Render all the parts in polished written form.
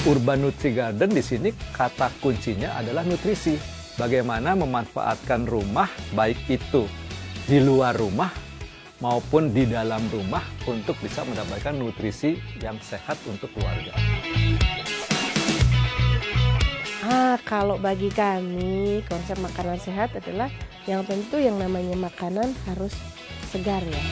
Urban Nutri Garden di sini kata kuncinya adalah nutrisi. Bagaimana memanfaatkan rumah, baik itu di luar rumah maupun di dalam rumah untuk bisa mendapatkan nutrisi yang sehat untuk keluarga. Kalau bagi kami konsep makanan sehat adalah yang tentu yang namanya makanan harus segar ya.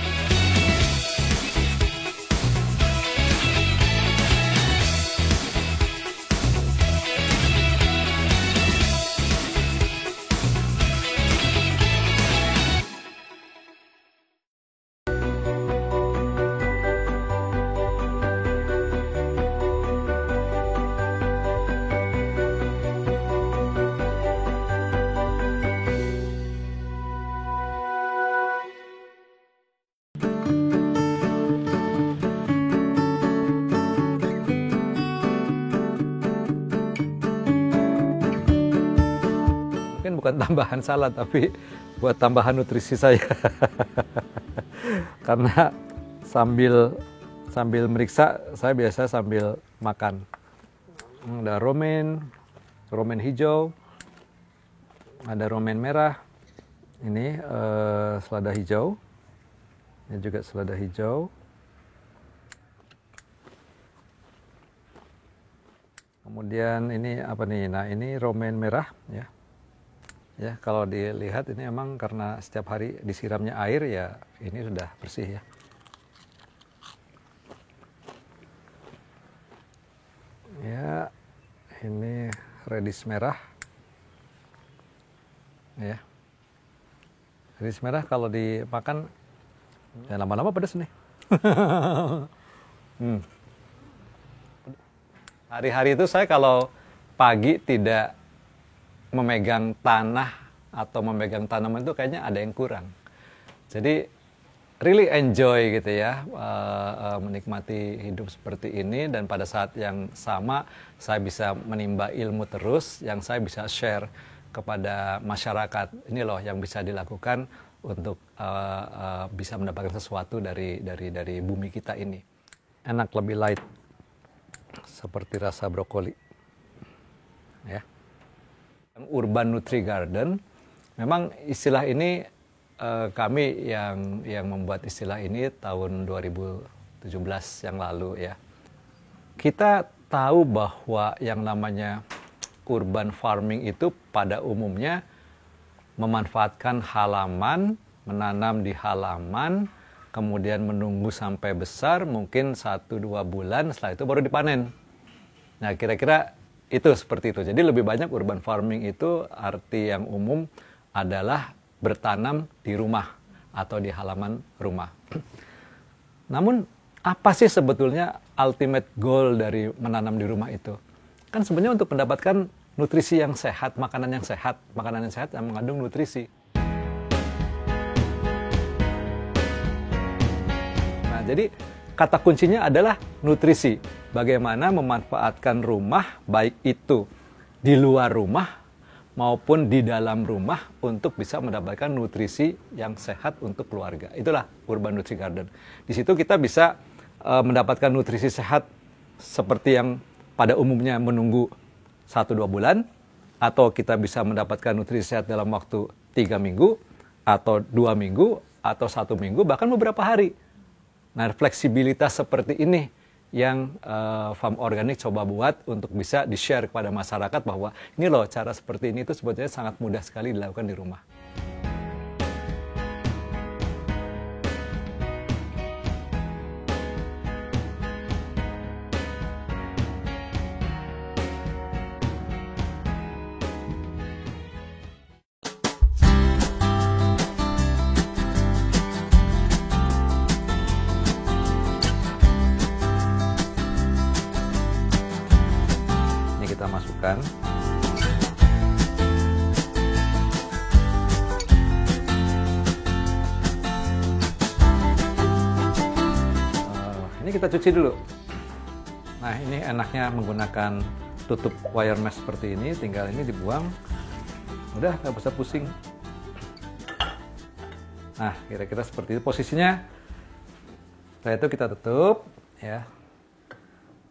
Bukan tambahan salad, tapi buat tambahan nutrisi saya. Karena sambil meriksa, saya biasa sambil makan. Ada romaine hijau, ada romaine merah. Ini selada hijau. Ini juga selada hijau. Kemudian ini apa nih? Nah, ini romaine merah ya. Ya, kalau dilihat ini emang karena setiap hari disiramnya air ya, ini sudah bersih ya. Ya, ini radish merah. Ya. Radish merah kalau dimakan ya lama-lama pedas nih. Hari-hari itu saya kalau pagi tidak memegang tanah atau memegang tanaman itu kayaknya ada yang kurang. Jadi really enjoy gitu ya, menikmati hidup seperti ini, dan pada saat yang sama saya bisa menimba ilmu terus yang saya bisa share kepada masyarakat. Ini loh yang bisa dilakukan untuk bisa mendapatkan sesuatu dari bumi kita ini. Enak, lebih light, seperti rasa brokoli. Ya. Urban Nutri Garden, memang istilah ini kami yang membuat istilah ini tahun 2017 yang lalu ya. Kita tahu bahwa yang namanya urban farming itu pada umumnya memanfaatkan halaman, menanam di halaman, kemudian menunggu sampai besar, mungkin 1-2 bulan, setelah itu baru dipanen. Nah, kira-kira itu seperti itu. Jadi lebih banyak urban farming itu arti yang umum adalah bertanam di rumah atau di halaman rumah. Namun apa sih sebetulnya ultimate goal dari menanam di rumah itu? Kan sebenarnya untuk mendapatkan nutrisi yang sehat, makanan yang sehat yang mengandung nutrisi. Nah, jadi kata kuncinya adalah nutrisi. Bagaimana memanfaatkan rumah, baik itu di luar rumah maupun di dalam rumah untuk bisa mendapatkan nutrisi yang sehat untuk keluarga. Itulah Urban Nutri Garden. Di situ kita bisa mendapatkan nutrisi sehat seperti yang pada umumnya menunggu 1-2 bulan, atau kita bisa mendapatkan nutrisi sehat dalam waktu 3 minggu, atau 2 minggu, atau 1 minggu, bahkan beberapa hari. Nah, fleksibilitas seperti ini yang Farm Organik coba buat untuk bisa di-share kepada masyarakat bahwa ini loh cara seperti ini itu sebetulnya sangat mudah sekali dilakukan di rumah. Kita masukkan. Ini kita cuci dulu. Nah, ini enaknya menggunakan tutup wire mesh seperti ini, tinggal ini dibuang. Udah, nggak usah pusing. Nah, kira-kira seperti itu posisinya. Setelah itu kita tutup, ya.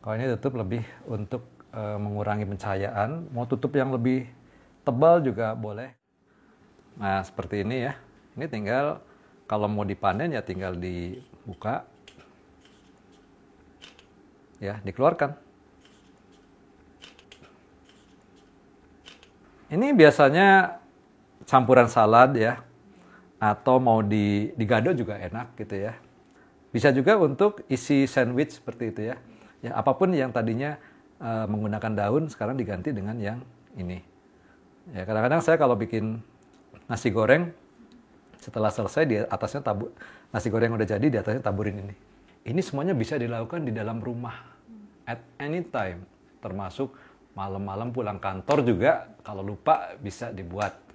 Kalau ini tutup lebih untuk mengurangi pencahayaan. Mau tutup yang lebih tebal juga boleh. Nah, seperti ini ya. Ini tinggal kalau mau dipanen ya tinggal dibuka. Ya, dikeluarkan. Ini biasanya campuran salad ya. Atau mau digado juga enak gitu ya. Bisa juga untuk isi sandwich seperti itu ya. Ya, apapun yang tadinya menggunakan daun sekarang diganti dengan yang ini. Ya, kadang-kadang saya kalau bikin nasi goreng setelah selesai di atasnya nasi goreng udah jadi di atasnya taburin ini. Ini semuanya bisa dilakukan di dalam rumah at any time, termasuk malam-malam pulang kantor juga kalau lupa bisa dibuat.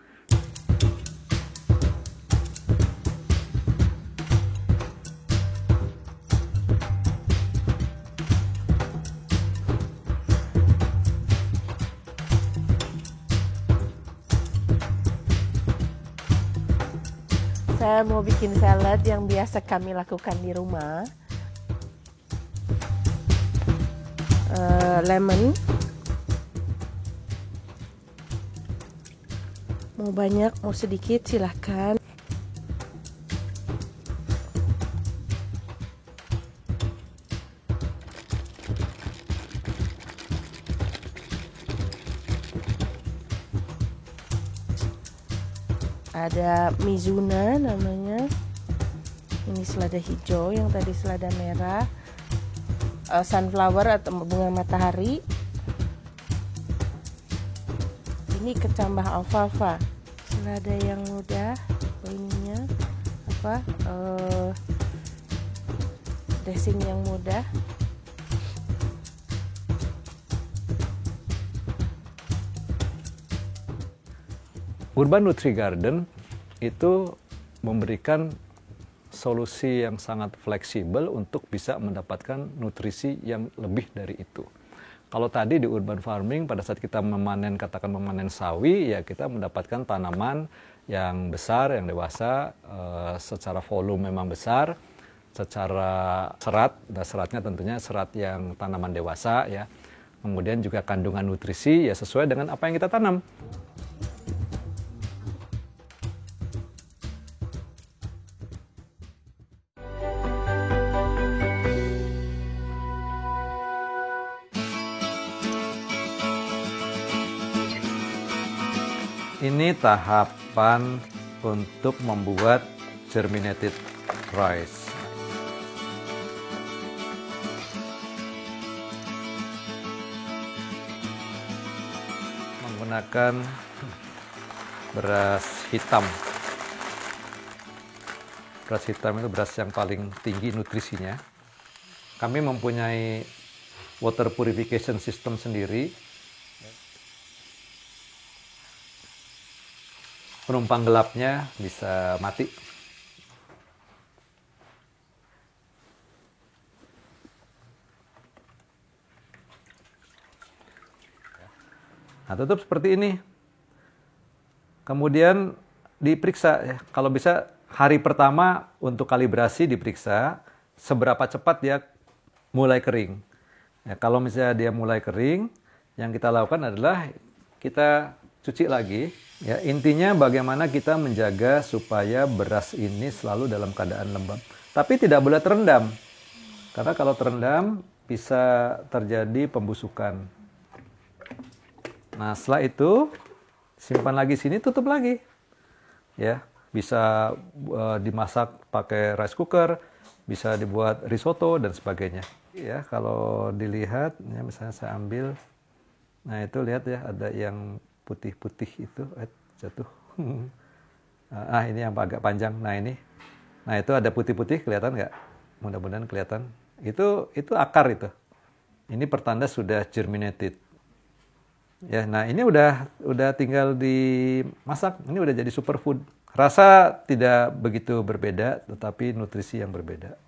Saya mau bikin salad yang biasa kami lakukan di rumah. Lemon. Mau banyak, mau sedikit silahkan. Ada mizuna namanya, ini selada hijau, yang tadi selada merah, sunflower atau bunga matahari, ini kecambah alfalfa, selada yang mudah, ininya apa, dressing yang mudah. Urban Nutri Garden itu memberikan solusi yang sangat fleksibel untuk bisa mendapatkan nutrisi yang lebih dari itu. Kalau tadi di urban farming pada saat kita katakan memanen sawi, ya kita mendapatkan tanaman yang besar, yang dewasa, secara volume memang besar, secara serat, dan seratnya tentunya serat yang tanaman dewasa ya. Kemudian juga kandungan nutrisi ya sesuai dengan apa yang kita tanam. Ini tahapan untuk membuat germinated rice. Menggunakan beras hitam. Beras hitam itu beras yang paling tinggi nutrisinya. Kami mempunyai water purification system sendiri. Penumpang gelapnya bisa mati. Nah, tutup seperti ini. Kemudian diperiksa ya. Kalau bisa hari pertama untuk kalibrasi diperiksa seberapa cepat dia mulai kering. Ya, kalau misalnya dia mulai kering, yang kita lakukan adalah kita cuci lagi. Ya, intinya bagaimana kita menjaga supaya beras ini selalu dalam keadaan lembab. Tapi tidak boleh terendam. Karena kalau terendam bisa terjadi pembusukan. Nah, setelah itu simpan lagi sini, tutup lagi. Ya, bisa dimasak pakai rice cooker, bisa dibuat risotto dan sebagainya. Ya, kalau dilihat ya misalnya saya ambil. Nah, itu lihat ya ada yang putih-putih itu jatuh. Ini yang agak panjang. Nah ini, nah itu ada putih-putih, kelihatan nggak? Mudah-mudahan kelihatan. Itu akar itu. Ini pertanda sudah germinated. Ya, nah ini udah tinggal dimasak. Ini udah jadi superfood. Rasa tidak begitu berbeda, tetapi nutrisi yang berbeda.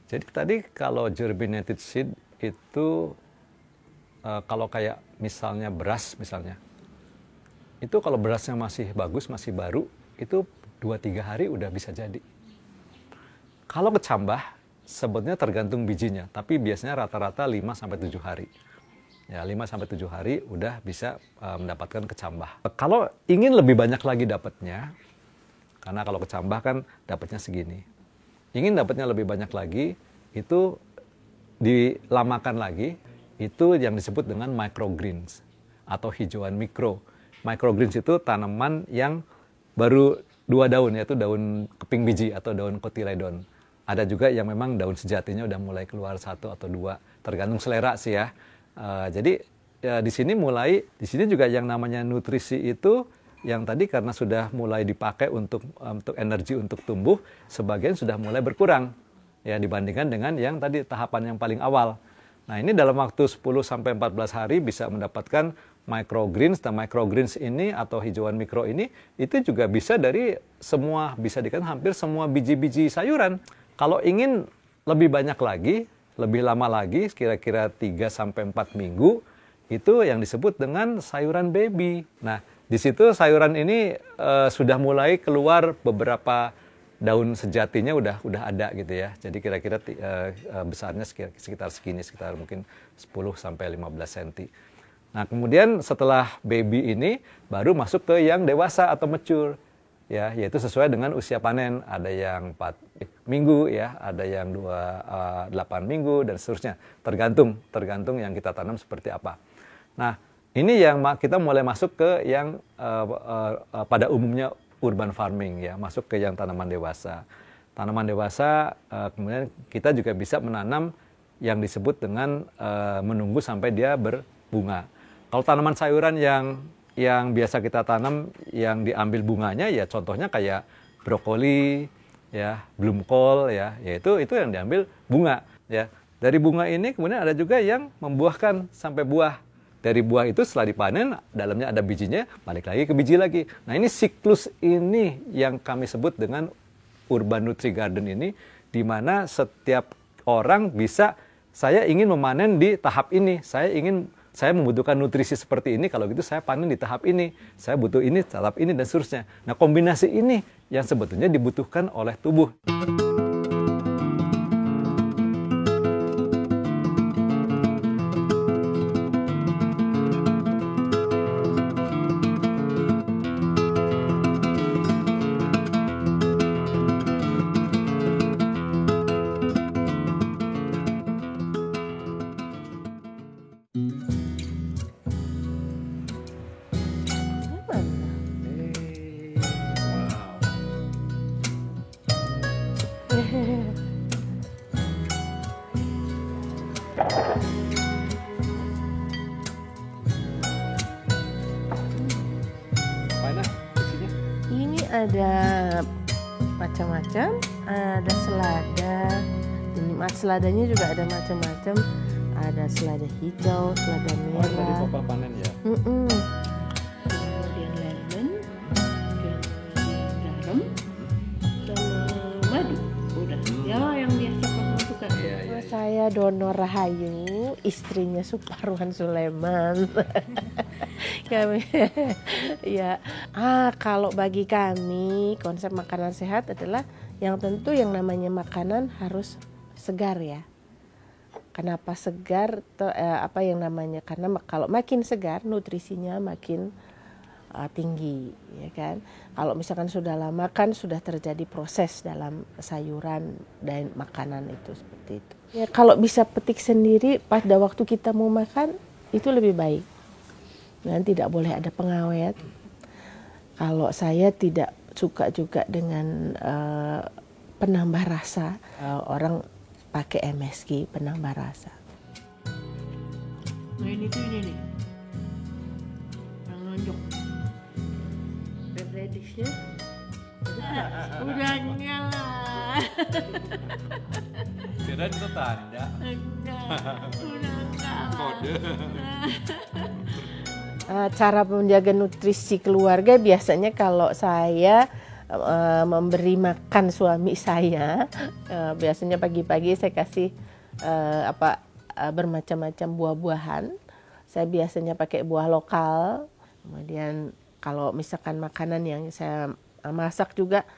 Jadi tadi kalau germinated seed itu kalau kayak misalnya beras misalnya, itu kalau berasnya masih bagus, masih baru, itu 2-3 hari udah bisa jadi. Kalau kecambah, sebetulnya tergantung bijinya, tapi biasanya rata-rata 5-7 hari. Ya, 5-7 hari udah bisa mendapatkan kecambah. Kalau ingin lebih banyak lagi dapatnya, karena kalau kecambah kan dapatnya segini. Ingin dapatnya lebih banyak lagi, itu dilamakan lagi, itu yang disebut dengan microgreens atau hijauan mikro. Microgreens itu tanaman yang baru 2 daun, yaitu daun keping biji atau daun cotyledon. Ada juga yang memang daun sejatinya udah mulai keluar 1 atau 2, tergantung selera sih ya. Jadi ya, di sini juga yang namanya nutrisi itu yang tadi karena sudah mulai dipakai untuk energi untuk tumbuh, sebagian sudah mulai berkurang ya dibandingkan dengan yang tadi tahapan yang paling awal. Nah, ini dalam waktu 10-14 hari bisa mendapatkan microgreens, dan microgreens ini atau hijauan mikro ini itu juga bisa dari semua, bisa dikatakan hampir semua biji-biji sayuran. Kalau ingin lebih banyak lagi, lebih lama lagi, kira-kira 3-4 minggu, itu yang disebut dengan sayuran baby. Nah, di situ sayuran ini sudah mulai keluar beberapa daun sejatinya udah ada gitu ya. Jadi kira-kira besarnya sekitar segini, sekitar mungkin 10-15 cm. Nah, kemudian setelah baby ini baru masuk ke yang dewasa atau mature. Ya, yaitu sesuai dengan usia panen. Ada yang 4 minggu ya, ada yang 8 minggu dan seterusnya. Tergantung yang kita tanam seperti apa. Nah, ini yang kita mulai masuk ke yang pada umumnya urban farming ya, masuk ke yang tanaman dewasa. Tanaman dewasa kemudian kita juga bisa menanam yang disebut dengan menunggu sampai dia berbunga. Kalau tanaman sayuran yang biasa kita tanam yang diambil bunganya ya contohnya kayak brokoli ya, bloomkohl ya, yaitu yang diambil bunga ya. Dari bunga ini kemudian ada juga yang membuahkan sampai buah. Dari buah itu setelah dipanen dalamnya ada bijinya, balik lagi ke biji lagi. Nah, ini siklus ini yang kami sebut dengan urban nutri garden ini, di mana setiap orang bisa, saya ingin memanen di tahap ini, saya membutuhkan nutrisi seperti ini, kalau gitu saya panen di tahap ini, saya butuh ini, tahap ini, dan seterusnya. Nah, kombinasi ini yang sebetulnya dibutuhkan oleh tubuh. Ini ada macam-macam, ada selada. Ini seladanya juga ada macam-macam. Ada selada hijau, selada merah. Dari papa panen ya. Kemudian lemon, kemudian garam, sama madu. Udah. Ya, yang biasa kamu suka. Iya. Saya Dono Rahayu, istrinya Suparwan Sulaiman. Kami, ya. Kalau bagi kami konsep makanan sehat adalah yang tentu yang namanya makanan harus segar ya. Kenapa segar? Apa yang namanya? Karena kalau makin segar nutrisinya makin tinggi, ya kan? Kalau misalkan sudah lama kan sudah terjadi proses dalam sayuran dan makanan itu seperti itu. Ya, kalau bisa petik sendiri pada waktu kita mau makan itu lebih baik. Dan tidak boleh ada pengawet. Kalau saya tidak suka juga dengan penambah rasa, orang pakai MSG penambah rasa. Nah, ini nih. Yang nonjok. Red radish-nya. Udah nyala. Kira itu tanda. Udah Kode. Cara menjaga nutrisi keluarga biasanya kalau saya memberi makan suami saya, biasanya pagi-pagi saya kasih bermacam-macam buah-buahan. Saya biasanya pakai buah lokal. Kemudian kalau misalkan makanan yang saya masak juga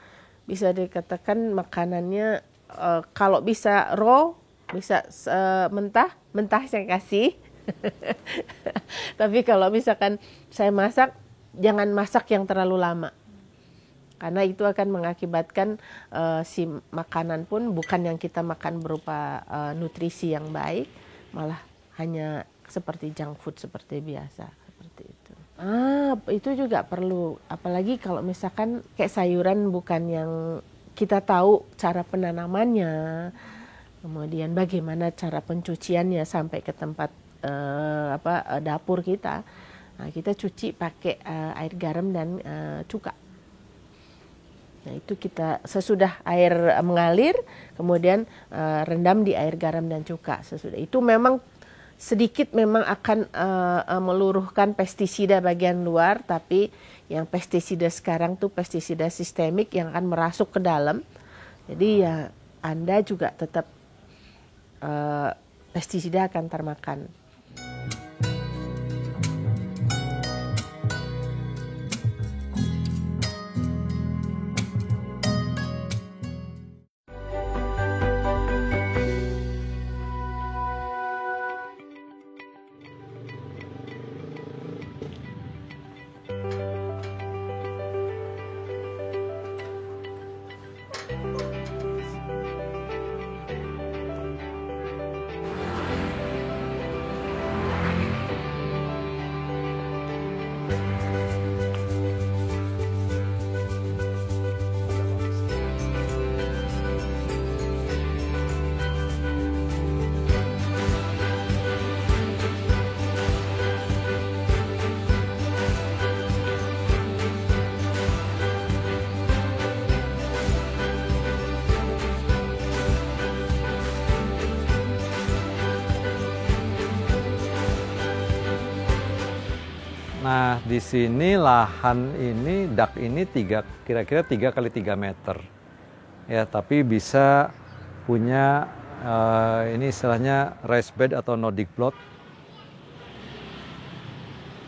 bisa dikatakan makanannya kalau bisa raw, bisa mentah saya kasih. Tapi kalau misalkan saya masak, jangan masak yang terlalu lama. Karena itu akan mengakibatkan si makanan pun bukan yang kita makan berupa nutrisi yang baik, malah hanya seperti junk food seperti biasa, seperti itu. Itu juga perlu, apalagi kalau misalkan kayak sayuran bukan yang kita tahu cara penanamannya, kemudian bagaimana cara pencuciannya sampai ke tempat dapur kita. Nah, kita cuci pakai air garam dan cuka. Nah, itu kita sesudah air mengalir, kemudian rendam di air garam dan cuka. Sesudah itu memang sedikit memang akan meluruhkan pestisida bagian luar, tapi yang pestisida sekarang tuh pestisida sistemik yang akan merasuk ke dalam. Jadi ya Anda juga tetap pestisida akan termakan. Nah, di sini lahan ini, dak ini kira-kira 3 kali 3 meter. Ya, tapi bisa punya ini istilahnya raised bed atau nordic plot.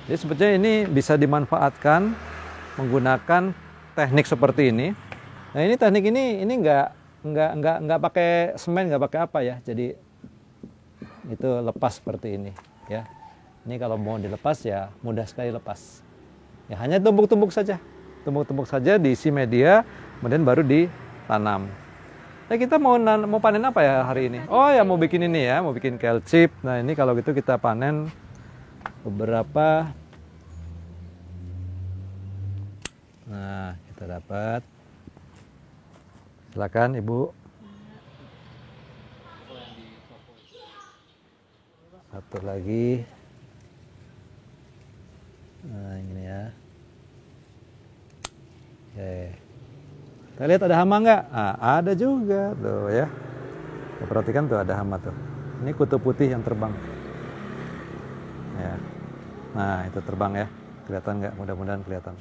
Jadi sebetulnya ini bisa dimanfaatkan menggunakan teknik seperti ini. Nah, ini teknik ini nggak pakai semen, nggak pakai apa ya. Jadi itu lepas seperti ini, ya. Ini kalau mau dilepas ya mudah sekali lepas. Ya hanya tumbuk-tumbuk saja. Tumbuk-tumbuk saja diisi media, kemudian baru ditanam. Nah, kita mau panen apa ya hari ini? Oh ya, mau bikin ini ya, mau bikin kale chip. Nah, ini kalau gitu kita panen beberapa. Nah, kita dapat. Silakan Ibu. Satu lagi. Nah, ini ya. Oke. Kita lihat ada hama nggak? Ah, ada juga tuh ya. Kita perhatikan tuh ada hama tuh. Ini kutu putih yang terbang. Ya. Nah, itu terbang ya. Kelihatan nggak? Mudah-mudahan kelihatan.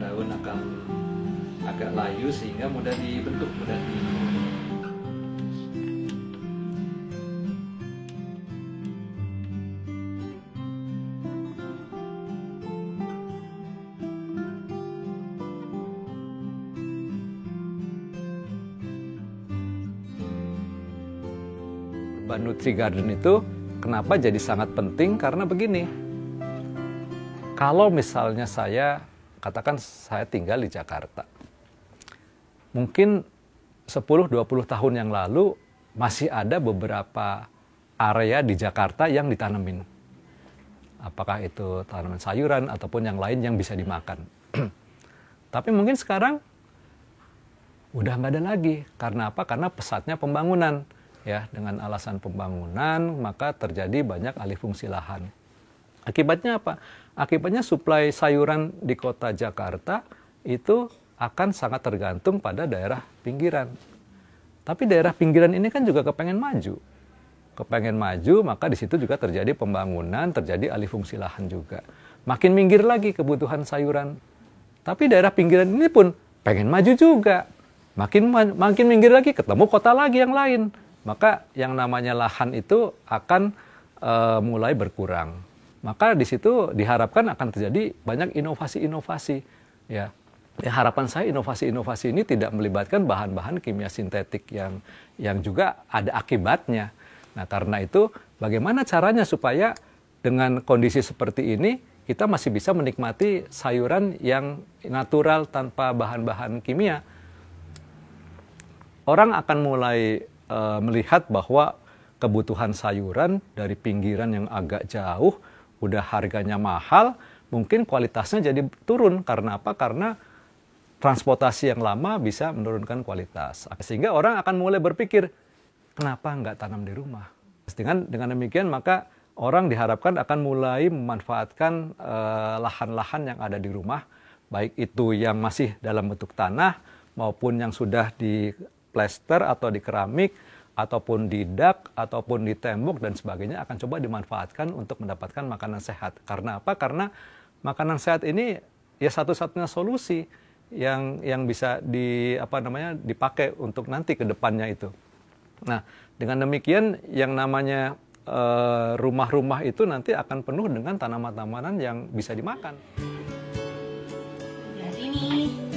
Daun akan agak layu sehingga mudah dibentuk, mudah di Urban Nutri Garden itu kenapa jadi sangat penting karena begini. Kalau misalnya katakan saya tinggal di Jakarta. Mungkin 10-20 tahun yang lalu masih ada beberapa area di Jakarta yang ditanemin. Apakah itu tanaman sayuran ataupun yang lain yang bisa dimakan. Tapi mungkin sekarang udah nggak ada lagi. Karena apa? Karena pesatnya pembangunan. Ya, dengan alasan pembangunan maka terjadi banyak alih fungsi lahan. Akibatnya apa? Akibatnya suplai sayuran di kota Jakarta itu akan sangat tergantung pada daerah pinggiran. Tapi daerah pinggiran ini kan juga kepengen maju. Kepengen maju, maka di situ juga terjadi pembangunan, terjadi alih fungsi lahan juga. Makin minggir lagi kebutuhan sayuran. Tapi daerah pinggiran ini pun pengen maju juga. Makin minggir lagi, ketemu kota lagi yang lain. Maka yang namanya lahan itu akan mulai berkurang. Maka di situ diharapkan akan terjadi banyak inovasi-inovasi. Ya, harapan saya inovasi-inovasi ini tidak melibatkan bahan-bahan kimia sintetik yang juga ada akibatnya. Nah, karena itu bagaimana caranya supaya dengan kondisi seperti ini kita masih bisa menikmati sayuran yang natural tanpa bahan-bahan kimia. Orang akan mulai melihat bahwa kebutuhan sayuran dari pinggiran yang agak jauh, udah harganya mahal, mungkin kualitasnya jadi turun. Karena apa? Karena transportasi yang lama bisa menurunkan kualitas. Sehingga orang akan mulai berpikir, kenapa nggak tanam di rumah? Dengan demikian maka orang diharapkan akan mulai memanfaatkan lahan-lahan yang ada di rumah, baik itu yang masih dalam bentuk tanah maupun yang sudah di plester atau di keramik, ataupun di dak, ataupun di tembok dan sebagainya akan coba dimanfaatkan untuk mendapatkan makanan sehat. Karena apa? Karena makanan sehat ini ya satu-satunya solusi yang bisa dipakai untuk nanti ke depannya itu. Nah, dengan demikian yang namanya rumah-rumah itu nanti akan penuh dengan tanaman-tanaman yang bisa dimakan. Lihat ini.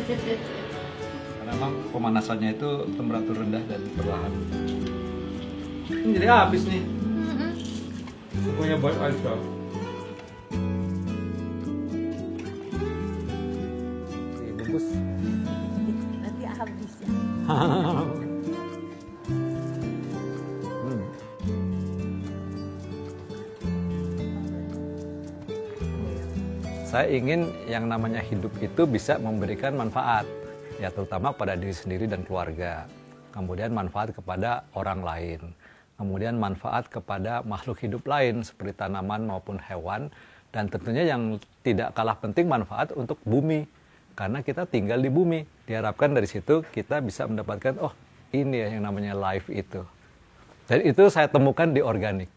Karena memang pemanasannya itu temperatur rendah dan perlahan. Ini jadi habis nih. Punya buat aja. Dibungkus. Nanti habis ya. Saya ingin yang namanya hidup itu bisa memberikan manfaat, ya terutama pada diri sendiri dan keluarga. Kemudian manfaat kepada orang lain. Kemudian manfaat kepada makhluk hidup lain seperti tanaman maupun hewan. Dan tentunya yang tidak kalah penting manfaat untuk bumi. Karena kita tinggal di bumi. Diharapkan dari situ kita bisa mendapatkan, oh ini ya yang namanya life itu. Jadi itu saya temukan di organik.